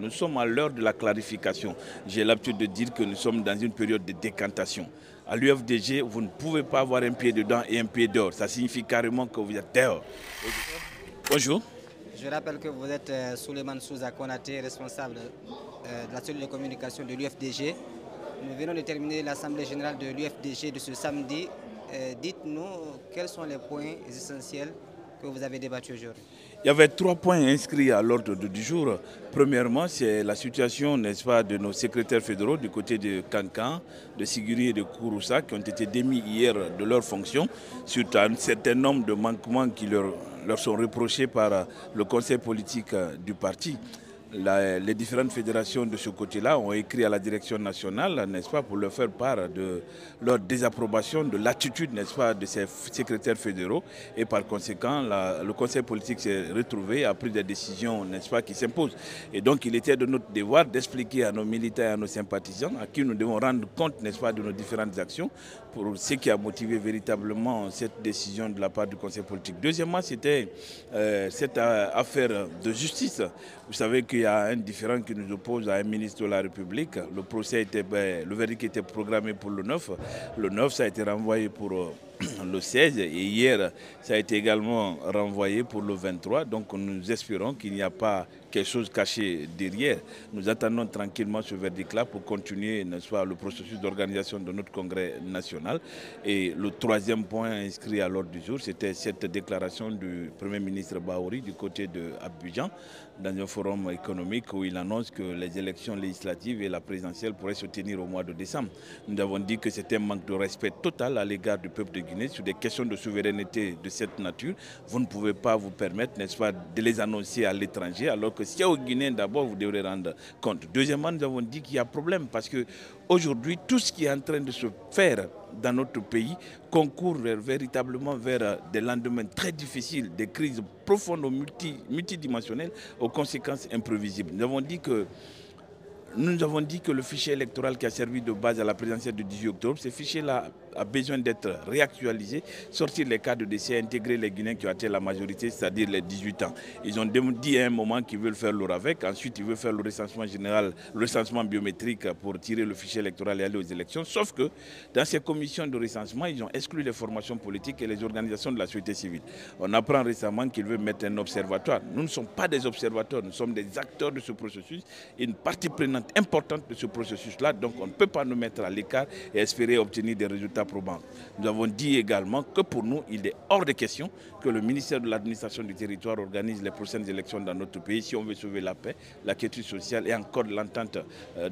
Nous sommes à l'heure de la clarification. J'ai l'habitude de dire que nous sommes dans une période de décantation. À l'UFDG, vous ne pouvez pas avoir un pied dedans et un pied dehors. Ça signifie carrément que vous êtes dehors. Bonjour. Je rappelle que vous êtes Souleymane Souza Konaté, responsable de la cellule de communication de l'UFDG. Nous venons de terminer l'Assemblée générale de l'UFDG de ce samedi. Dites-nous quels sont les points essentiels que vous avez débattus aujourd'hui. Il y avait 3 points inscrits à l'ordre du jour. Premièrement, c'est la situation, n'est-ce pas, de nos secrétaires fédéraux du côté de Kankan, de Siguri et de Kouroussa qui ont été démis hier de leurs fonctions suite à un certain nombre de manquements qui leur sont reprochés par le conseil politique du parti. Les différentes fédérations de ce côté-là ont écrit à la direction nationale, n'est-ce pas, pour leur faire part de leur désapprobation de l'attitude, n'est-ce pas, de ces secrétaires fédéraux. Et par conséquent, le conseil politique s'est retrouvé, a pris des décisions, n'est-ce pas, qui s'imposent. Et donc, il était de notre devoir d'expliquer à nos militants et à nos sympathisants, à qui nous devons rendre compte, n'est-ce pas, de nos différentes actions, pour ce qui a motivé véritablement cette décision de la part du conseil politique. Deuxièmement, c'était cette affaire de justice. Vous savez qu'il y a un différend qui nous oppose à un ministre de la République. Le verdict était programmé pour le 9. Le 9, ça a été renvoyé pour le 16 et hier, ça a été également renvoyé pour le 23. Donc nous espérons qu'il n'y a pas quelque chose caché derrière. Nous attendons tranquillement ce verdict-là pour continuer, n'est-ce pas, le processus d'organisation de notre congrès national. Et le troisième point inscrit à l'ordre du jour, c'était cette déclaration du Premier ministre Bahouri du côté de Abidjan, dans un forum économique où il annonce que les élections législatives et la présidentielle pourraient se tenir au mois de décembre. Nous avons dit que c'était un manque de respect total à l'égard du peuple de Guinée sur des questions de souveraineté de cette nature. Vous ne pouvez pas vous permettre, n'est-ce pas, de les annoncer à l'étranger, alors que si aux Guinéens d'abord, vous devrez rendre compte. Deuxièmement, nous avons dit qu'il y a problème parce que aujourd'hui, tout ce qui est en train de se faire dans notre pays concourt véritablement vers des lendemains très difficiles, des crises profondes, multidimensionnelles, aux conséquences imprévisibles. Nous avons dit que le fichier électoral qui a servi de base à la présidentielle du 18 octobre, ce fichier-là a besoin d'être réactualisé, sortir les cas de décès, intégrer les Guinéens qui ont atteint la majorité, c'est-à-dire les 18 ans. Ils ont dit à un moment qu'ils veulent faire leur avec, ensuite ils veulent faire le recensement général, le recensement biométrique pour tirer le fichier électoral et aller aux élections, sauf que dans ces commissions de recensement, ils ont exclu les formations politiques et les organisations de la société civile. On apprend récemment qu'ils veulent mettre un observatoire. Nous ne sommes pas des observateurs, nous sommes des acteurs de ce processus, une partie prenante importante de ce processus-là, donc on ne peut pas nous mettre à l'écart et espérer obtenir des résultats probants. Nous avons dit également que pour nous, il est hors de question que le ministère de l'administration du territoire organise les prochaines élections dans notre pays si on veut sauver la paix, la quiétude sociale et encore l'entente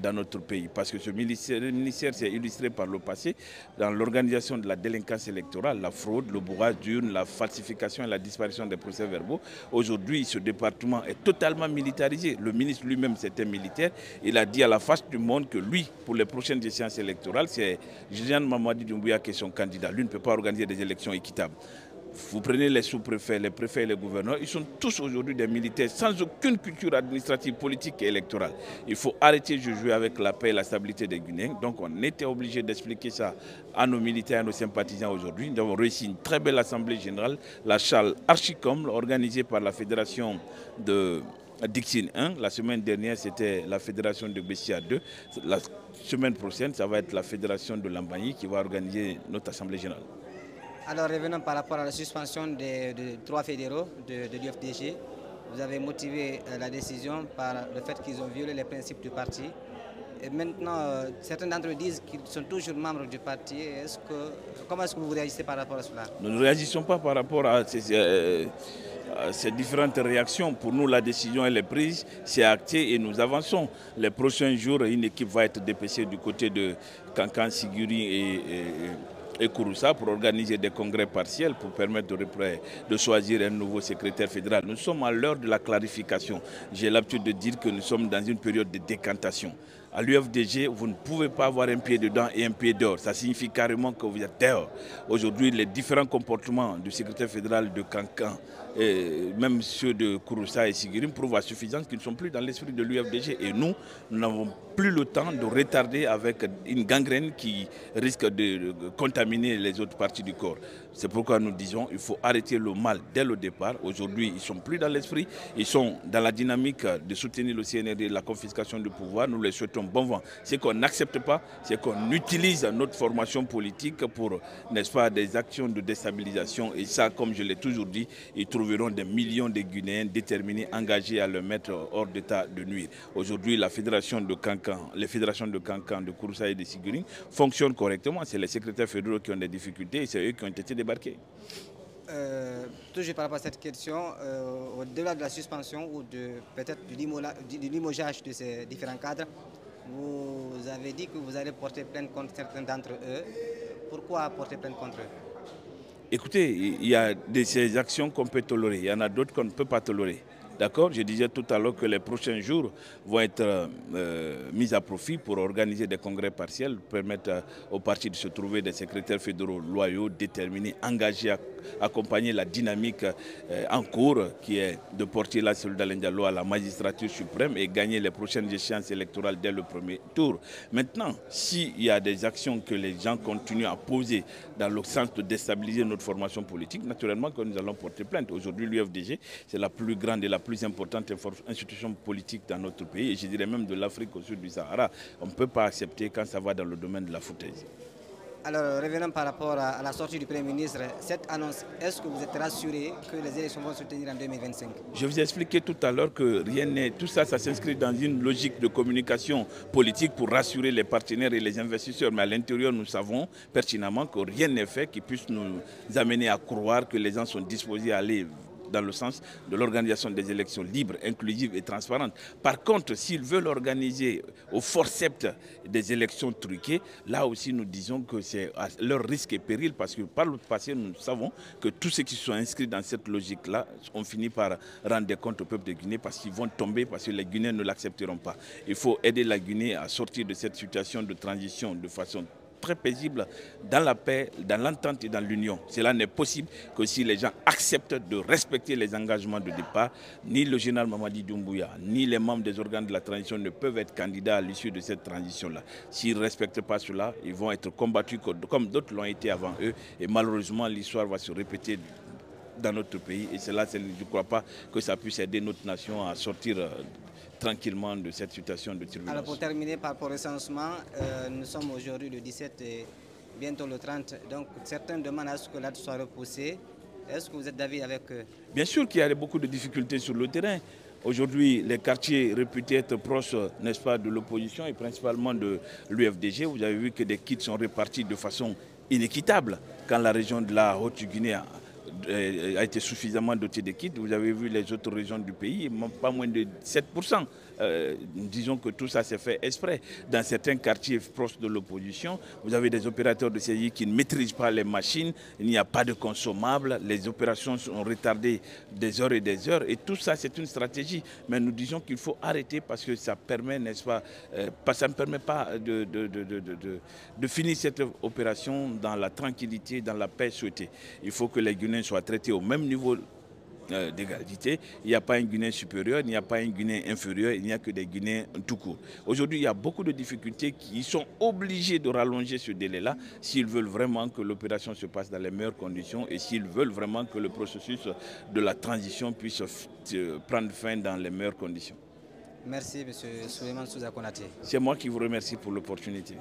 dans notre pays. Parce que ce ministère s'est illustré par le passé dans l'organisation de la délinquance électorale, la fraude, le bourrage d'urnes, la falsification et la disparition des procès-verbaux. Aujourd'hui, ce département est totalement militarisé. Le ministre lui-même, c'était militaire. Il a dit à la face du monde que lui, pour les prochaines échéances électorales, c'est Julian Mamadi Doumbouya qui est son candidat. Lui ne peut pas organiser des élections équitables. Vous prenez les sous-préfets, les préfets et les gouverneurs, ils sont tous aujourd'hui des militaires sans aucune culture administrative, politique et électorale. Il faut arrêter de jouer avec la paix et la stabilité des Guinéens. Donc on était obligé d'expliquer ça à nos militaires et à nos sympathisants aujourd'hui. Nous avons réussi une très belle assemblée générale, la Charles Archicom, organisée par la fédération de Dixine 1. La semaine dernière, c'était la fédération de Bessia 2. La semaine prochaine, ça va être la fédération de Lambagny qui va organiser notre assemblée générale. Alors revenons par rapport à la suspension des 3 fédéraux de l'UFDG. Vous avez motivé la décision par le fait qu'ils ont violé les principes du parti. Et maintenant, certains d'entre eux disent qu'ils sont toujours membres du parti. Comment est-ce que vous réagissez par rapport à cela? Nous ne réagissons pas par rapport à ces différentes réactions. Pour nous, la décision elle est prise, c'est acté et nous avançons. Les prochains jours, une équipe va être dépêchée du côté de Kankan, Siguri et Kouroussa pour organiser des congrès partiels pour permettre de choisir un nouveau secrétaire fédéral. Nous sommes à l'heure de la clarification. J'ai l'habitude de dire que nous sommes dans une période de décantation. À l'UFDG, vous ne pouvez pas avoir un pied dedans et un pied dehors. Ça signifie carrément que vous êtes dehors. Aujourd'hui, les différents comportements du secrétaire fédéral de Kankan, et même ceux de Kouroussa et Sigurim, prouvent à suffisance qu'ils ne sont plus dans l'esprit de l'UFDG. Et nous n'avons plus le temps de retarder avec une gangrène qui risque de contaminer les autres parties du corps. C'est pourquoi nous disons qu'il faut arrêter le mal dès le départ. Aujourd'hui, ils ne sont plus dans l'esprit, ils sont dans la dynamique de soutenir le CNRD, la confiscation du pouvoir. Nous les souhaitons bon vent. Ce qu'on n'accepte pas, c'est qu'on utilise notre formation politique pour, n'est-ce pas, des actions de déstabilisation. Et ça, comme je l'ai toujours dit, ils trouveront des millions de Guinéens déterminés, engagés à le mettre hors d'état de nuire. Aujourd'hui, la fédération de Kankan, les fédérations de Kankan, de Kouroussa et de Sigourin fonctionnent correctement. C'est les secrétaires fédéraux qui ont des difficultés et c'est eux qui ont été débarqués. Toujours par rapport à cette question, au-delà de la suspension ou peut-être du limogeage de ces différents cadres, vous avez dit que vous allez porter plainte contre certains d'entre eux. Pourquoi porter plainte contre eux? Écoutez, il y a ces actions qu'on peut tolérer, il y en a d'autres qu'on ne peut pas tolérer. D'accord? Je disais tout à l'heure que les prochains jours vont être mis à profit pour organiser des congrès partiels, permettre aux partis de se trouver des secrétaires fédéraux loyaux, déterminés, engagés à accompagner la dynamique en cours qui est de porter la Souleymane Diallo à la magistrature suprême et gagner les prochaines échéances électorales dès le premier tour. Maintenant, s'il y a des actions que les gens continuent à poser dans le sens de déstabiliser notre formation politique, naturellement que nous allons porter plainte. Aujourd'hui, l'UFDG, c'est la plus grande et la plus importante institution politique dans notre pays, et je dirais même de l'Afrique au sud du Sahara. On ne peut pas accepter quand ça va dans le domaine de la foutaise. Alors, revenons par rapport à la sortie du Premier ministre. Cette annonce, est-ce que vous êtes rassuré que les élections vont se tenir en 2025? Je vous ai expliqué tout à l'heure que rien n'est... Tout ça, ça s'inscrit dans une logique de communication politique pour rassurer les partenaires et les investisseurs. Mais à l'intérieur, nous savons pertinemment que rien n'est fait qui puisse nous amener à croire que les gens sont disposés à aller dans le sens de l'organisation des élections libres, inclusives et transparentes. Par contre, s'ils veulent organiser au forceps des élections truquées, là aussi nous disons que c'est à leur risque et péril, parce que par le passé, nous savons que tous ceux qui sont inscrits dans cette logique-là ont fini par rendre des comptes au peuple de Guinée, parce qu'ils vont tomber, parce que les Guinéens ne l'accepteront pas. Il faut aider la Guinée à sortir de cette situation de transition de façon très paisible, dans la paix, dans l'entente et dans l'union. Cela n'est possible que si les gens acceptent de respecter les engagements de départ. Ni le général Mamadi Doumbouya, ni les membres des organes de la transition ne peuvent être candidats à l'issue de cette transition-là. S'ils ne respectent pas cela, ils vont être combattus comme d'autres l'ont été avant eux. Et malheureusement, l'histoire va se répéter dans notre pays. Et cela, je ne crois pas que ça puisse aider notre nation à sortir tranquillement de cette situation de turbulence. Alors pour terminer par le recensement, nous sommes aujourd'hui le 17 et bientôt le 30. Donc certains demandent à ce que l'acte soit repoussé. Est-ce que vous êtes d'avis avec eux? Bien sûr qu'il y a beaucoup de difficultés sur le terrain. Aujourd'hui, les quartiers réputés être proches, n'est-ce pas, de l'opposition et principalement de l'UFDG, vous avez vu que des kits sont répartis de façon inéquitable. Quand la région de la Haute-Guinée a été suffisamment dotée de kits, vous avez vu les autres régions du pays, pas moins de 7%. Disons que tout ça s'est fait exprès. Dans certains quartiers proches de l'opposition, vous avez des opérateurs de CI qui ne maîtrisent pas les machines, il n'y a pas de consommables, les opérations sont retardées des heures et tout ça c'est une stratégie. Mais nous disons qu'il faut arrêter parce que ça permet, n'est-ce pas, ça ne permet pas de finir cette opération dans la tranquillité, dans la paix souhaitée. Il faut que les Guinéens soient traités au même niveau d'égalité. Il n'y a pas un Guinéen supérieur, il n'y a pas un Guinéen inférieur, il n'y a que des Guinéens tout court. Aujourd'hui, il y a beaucoup de difficultés qui sont obligés de rallonger ce délai-là s'ils veulent vraiment que l'opération se passe dans les meilleures conditions et s'ils veulent vraiment que le processus de la transition puisse prendre fin dans les meilleures conditions. Merci, M. Souleymane Souza Konaté. C'est moi qui vous remercie pour l'opportunité.